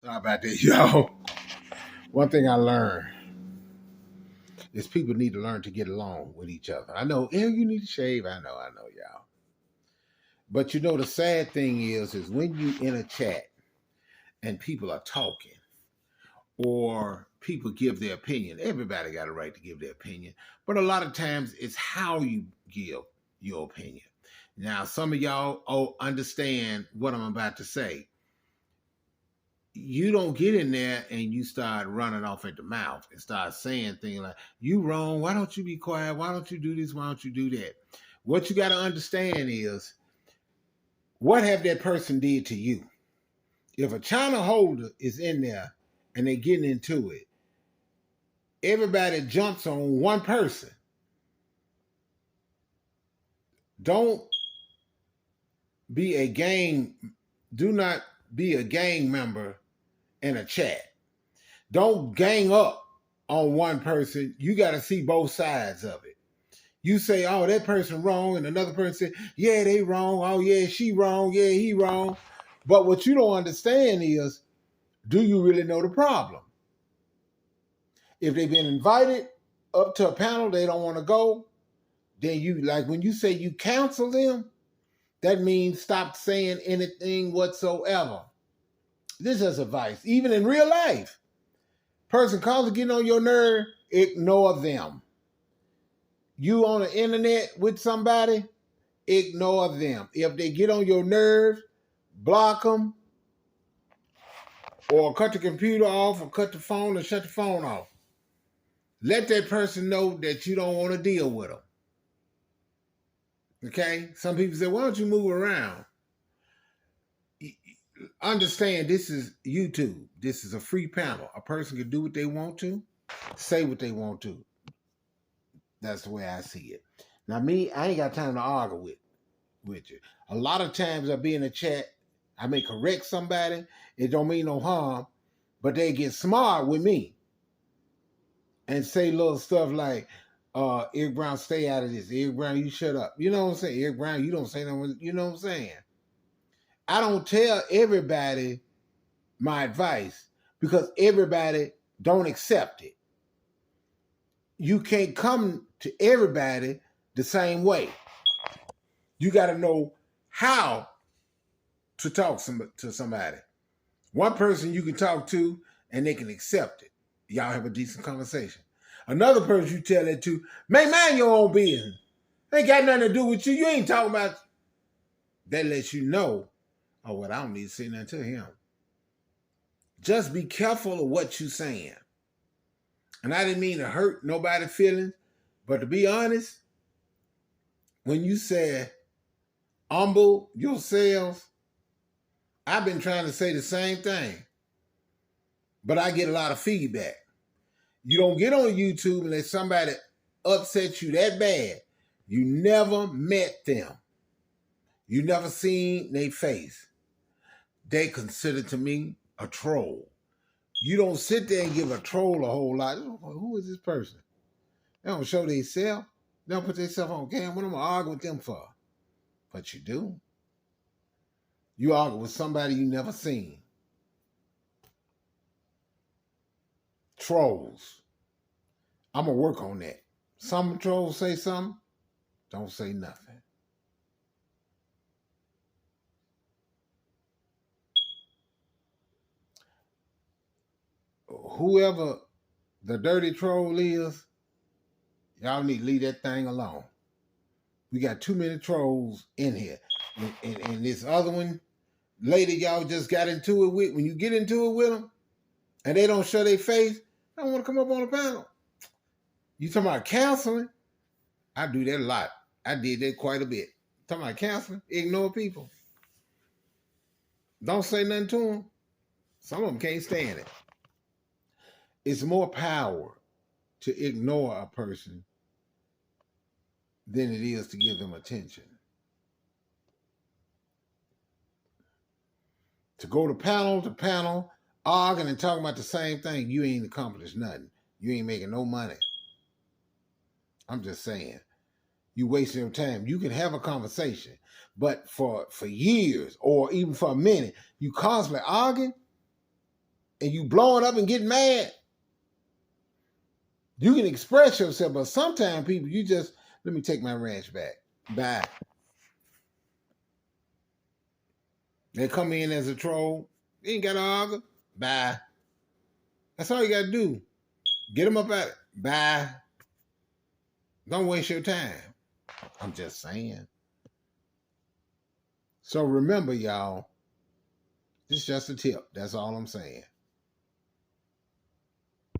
How about that, y'all? One thing I learned is people need to learn to get along with each other. I know, you need to shave. I know, y'all. But you know, the sad thing is when you in a chat and people are talking or people give their opinion, everybody got a right to give their opinion. But a lot of times it's how you give your opinion. Now, some of y'all understand what I'm about to say. You don't get in there and you start running off at the mouth and start saying things like, you wrong, why don't you be quiet? Why don't you do this? Why don't you do that? What you got to understand is, what have that person did to you? If a China holder is in there and they getting into it, everybody jumps on one person. Don't be a gang, do not be a gang member in a chat. Don't gang up on one person. You got to see both sides of it. You say, oh, that person wrong, and another person say, yeah, they wrong. Oh, yeah, she wrong. Yeah, he wrong. But what you don't understand is, do you really know the problem? If they've been invited up to a panel, they don't want to go, then you, like when you say you counsel them, that means stop saying anything whatsoever. This is advice. Even in real life, person calls to get on your nerve, ignore them. You on the internet with somebody, ignore them. If they get on your nerves, block them, or cut the computer off, or cut the phone, or shut the phone off. Let that person know that you don't want to deal with them. Okay? Some people say, why don't you move around? Understand, this is YouTube. This is a free panel. A person can do what they want to, say what they want to. That's the way I see it. Now, me, I ain't got time to argue with you. A lot of times I be in a chat, I may correct somebody, it don't mean no harm, but they get smart with me and say little stuff like, Eric Brown, stay out of this. Eric Brown, you shut up. You know what I'm saying? Eric Brown, you don't say nothing. You know what I'm saying? I don't tell everybody my advice because everybody don't accept it. You can't come to everybody the same way. You got to know how to talk to somebody. One person you can talk to and they can accept it. Y'all have a decent conversation. Another person you tell it to, man, mind your own business. Ain't got nothing to do with you. You ain't talking about. That lets you know, oh, well, I don't need to say nothing to him. Just be careful of what you're saying. And I didn't mean to hurt nobody's feelings, but to be honest, when you say humble yourselves, I've been trying to say the same thing, but I get a lot of feedback. You don't get on YouTube unless somebody upsets you that bad. You never met them. You never seen their face. They consider to me a troll. You don't sit there and give a troll a whole lot. Who is this person? They don't show themselves. They don't put themselves on camera. What am I going to argue with them for? But you do. You argue with somebody you never seen. Trolls. I'm going to work on that. Some trolls say something, don't say nothing. Whoever the dirty troll is, y'all need to leave that thing alone. We got too many trolls in here. And this other one, lady y'all just got into it with, when you get into it with them and they don't show their face, they don't want to come up on the panel. You talking about counseling? I do that a lot. I did that quite a bit. Talking about counseling, ignore people. Don't say nothing to them. Some of them can't stand it. It's more power to ignore a person than it is to give them attention. To go to panel, arguing and talking about the same thing, you ain't accomplished nothing. You ain't making no money. I'm just saying. You wasting your time. You can have a conversation, but for years or even for a minute, you constantly arguing, and you blowing up and getting mad, you can express yourself, but sometimes people, you just, let me take my ranch back. Bye. They come in as a troll. You ain't got to argue. Bye. That's all you got to do. Get them up out. Bye. Don't waste your time. I'm just saying. So remember, y'all, this is just a tip. That's all I'm saying.